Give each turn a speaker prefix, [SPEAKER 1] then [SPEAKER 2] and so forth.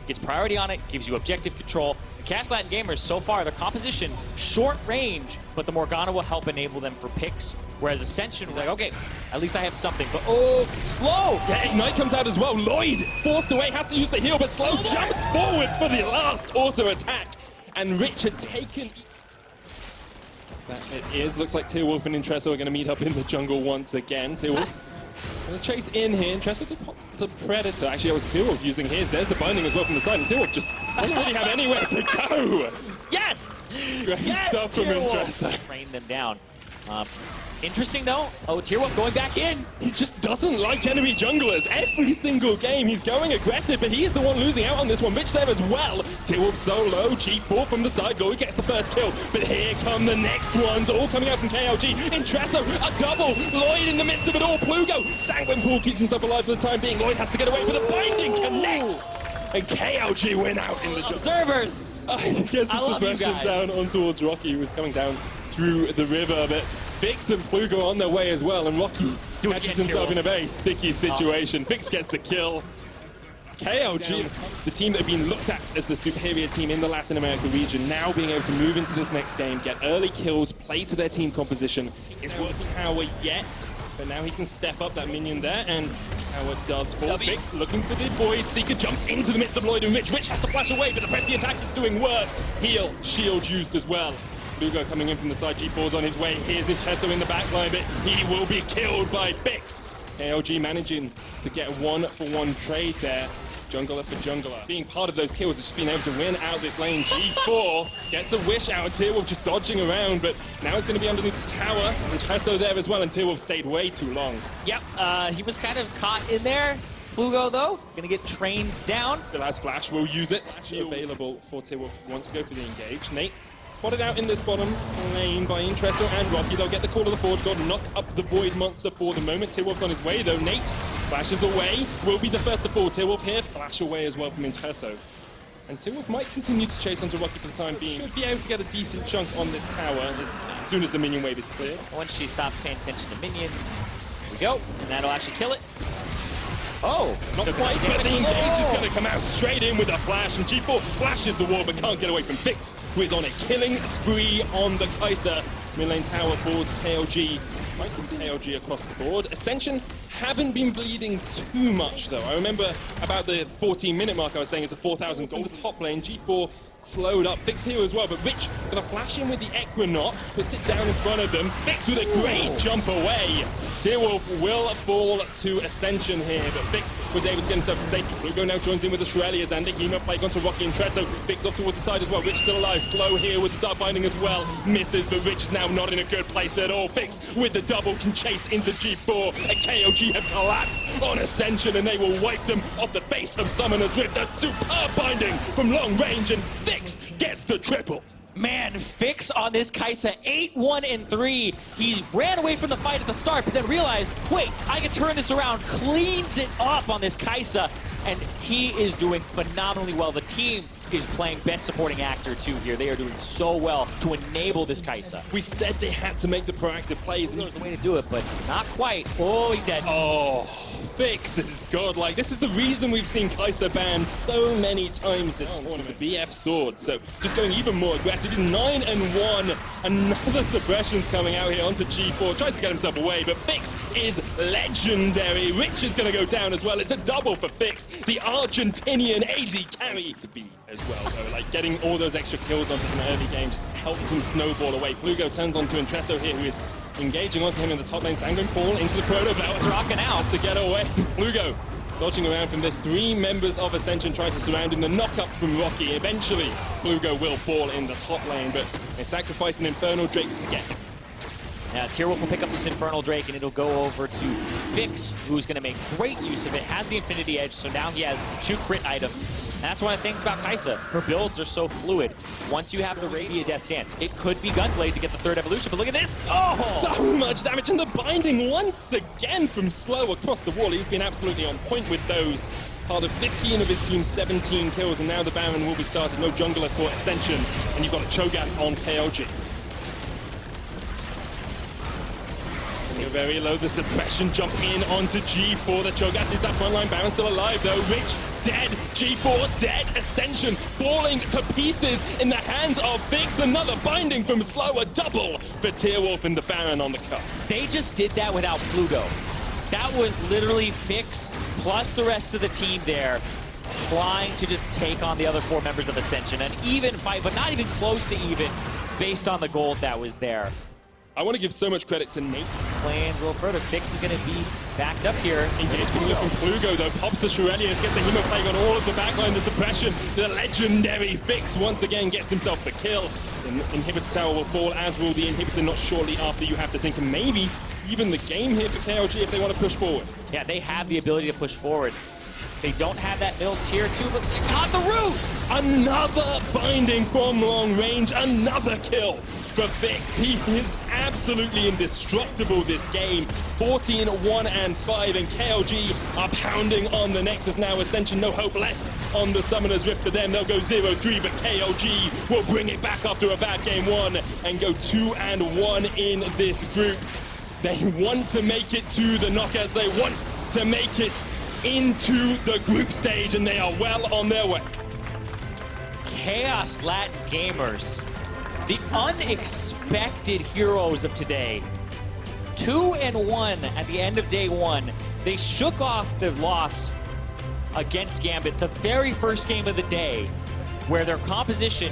[SPEAKER 1] gets priority on it, gives you objective control. The Cast Latin gamers, so far, their composition, short range, but the Morgana will help enable them for picks. Whereas Ascension was like, okay, at least I have something. But oh, slow!
[SPEAKER 2] Yeah, Ignite comes out as well. Lloyd forced away, has to use the heal, but Slow jumps forward for the last auto attack. And Rich had taken... That it is. Looks like Tearwolf and Intresso are going to meet up in the jungle once again. Tearwolf going to chase in here. Intresso did pop the Predator. Actually, it was Tearwolf using his. There's the binding as well from the side, and Tearwolf just doesn't really have anywhere to go.
[SPEAKER 1] Yes!
[SPEAKER 2] Great stuff from Intresso.
[SPEAKER 1] Rain them down. Interesting though. Oh, Tearwolf going back in.
[SPEAKER 2] He just doesn't like enemy junglers. Every single game he's going aggressive, but he's the one losing out on this one. Rich there as well. Tearwolf solo, G4 from the side, Lloyd gets the first kill. But here come the next ones, all coming out from KLG. Intresso, a double. Lloyd in the midst of it all. Plugo, Sanguine Pool keeps himself alive for the time being. Lloyd has to get away with a binding, connects. And KLG win out in the jungle.
[SPEAKER 1] Observers!
[SPEAKER 2] I guess the suppression down on towards Rocky, who was coming down through the river, but Vix and Plugo on their way as well, and Rocky catches himself in a very sticky situation. Vix gets the kill. KLG, the team that have been looked at as the superior team in the Latin America region, now being able to move into this next game, get early kills, play to their team composition. Is what Tower yet, but now he can step up that minion there, and Tower does fall. Vix looking for the Void. Seeker jumps into the midst of Lloyd and Rich. Rich has to flash away, but the press the attack is doing work. Heal, shield used as well. Lugo coming in from the side, G4's on his way. Here's Intresso in the back line, but he will be killed by Vix. KLG managing to get a 1-for-1 trade there. Jungler for jungler. Being part of those kills, has just been able to win out this lane. G4 gets the wish out. Tearwolf just dodging around, but now it's going to be underneath the tower. Intresso there as well, and Tearwolf stayed way too long.
[SPEAKER 1] Yep, he was kind of caught in there. Plugo, though, gonna get trained down.
[SPEAKER 2] Still has flash, will use it. Actually available for Tearwolf, wants to go for the engage. Nate spotted out in this bottom lane by Intresso and Rocky. They'll get the call of the Forge God, knock up the Void Monster for the moment. Tearwolf's on his way, though. Nate flashes away, will be the first to fall. Tearwolf here, flash away as well from Intresso. And Tearwolf might continue to chase onto Rocky for the time being. Should be able to get a decent chunk on this tower as soon as the minion wave is clear.
[SPEAKER 1] Once she stops paying attention to minions, here we go, and that'll actually kill it. Oh,
[SPEAKER 2] not quite, but the engage is going to come out straight in with a flash, and G4 flashes the wall but can't get away from Vix, who is on a killing spree on the Kai'Sa. Mid lane tower falls KLG. Might come to KLG across the board. Ascension haven't been bleeding too much, though. I remember about the 14-minute mark I was saying it's a 4,000 gold. The top lane, G4 slowed up. Vix here as well, but Rich gonna flash in with the Equinox, puts it down in front of them. Vix with a great jump away. Tearwolf will fall to Ascension here, but Vix was able to get himself to safety. Plugo now joins in with the Shurelias and the Hema plague onto Rocky and Tresso. Vix off towards the side as well. Rich still alive. Slow here with the Dark Binding as well. Misses, but Rich is now not in a good place at all. Vix with the double can chase into G4, and KLG have collapsed on Ascension, and they will wipe them off the face of Summoners with that superb binding from long range, and Vix gets the triple.
[SPEAKER 1] Man, Vix on this Kai'Sa, 8-1-3. He ran away from the fight at the start, but then realized, wait, I can turn this around, cleans it up on this Kai'Sa, and he is doing phenomenally well. The team is playing best supporting actor too here. They are doing so well to enable this Kai'Sa.
[SPEAKER 2] We said they had to make the proactive plays, and
[SPEAKER 1] there was a way to do it, but not quite. Oh, he's dead.
[SPEAKER 2] Oh, Vix is godlike. This is the reason we've seen Kai'Sa banned so many times this tournament. The BF sword, so just going even more aggressive. He's 9-1. Another suppression's coming out here onto G4. Tries to get himself away, but Vix is legendary. Rich is going to go down as well. It's a double for Vix. The Argentinian AD carry to be as well, though. Like, getting all those extra kills onto him in the early game just helped him snowball away. Plugo turns onto Intresso here, who is engaging onto him in the top lane. Sanguine Paul into the Proto Belt.
[SPEAKER 1] Rocking out
[SPEAKER 2] to get away. Plugo dodging around from this. 3 members of Ascension trying to surround him. The knock-up from Rocky. Eventually, Plugo will fall in the top lane, but they sacrifice an Infernal Drake to get him.
[SPEAKER 1] Tearwolf will pick up this Infernal Drake, and it'll go over to Vix, who's going to make great use of it. Has the Infinity Edge, so now he has 2 crit items. And that's one of the things about Kai'Sa. Her builds are so fluid. Once you have the Radiant Death Stance, it could be Gunblade to get the 3rd evolution, but look at this! Oh!
[SPEAKER 2] So much damage, and the binding once again from Slow across the wall. He's been absolutely on point with those. Part of 15 of his team's 17 kills, and now the Baron will be started. No jungler for Ascension, and you've got a Cho'Gath on KLG. You're very low, the suppression jump in onto G4. The Cho'Gath is that frontline Baron still alive though. Rich dead. G4 dead. Ascension falling to pieces in the hands of Fix. Another binding from Slow. A double for Tearwolf and the Baron on the cut.
[SPEAKER 1] They just did that without Pluto. That was literally Fix plus the rest of the team there, trying to just take on the other 4 members of Ascension. An even fight, but not even close to even, based on the gold that was there.
[SPEAKER 2] I want to give so much credit to Nate.
[SPEAKER 1] Playing a little further. Fix is going to be backed up here.
[SPEAKER 2] Engagement from Plugo, though. Pops the Shurelius, gets the Hemo Plague on all of the backline, the suppression. The legendary Fix once again gets himself the kill. The Inhibitor Tower will fall, as will the Inhibitor not shortly after. You have to think maybe even the game here for KLG if they want to push forward.
[SPEAKER 1] Yeah, they have the ability to push forward. They don't have that middle tier 2, but they got the root!
[SPEAKER 2] Another binding from long range, another kill for Fix. He is absolutely indestructible this game. 14-1 and 5, and KLG are pounding on the Nexus now. Ascension, no hope left on the Summoner's Rift for them. They'll go 0-3, but KLG will bring it back after a bad game 1 and go 2-1 in this group. They want to make it to the knockouts. They want to make it into the group stage, and they are well on their way.
[SPEAKER 1] Chaos Latin Gamers, the unexpected heroes of today. 2-1 at the end of day 1. They shook off the loss against Gambit, the very first game of the day, where their composition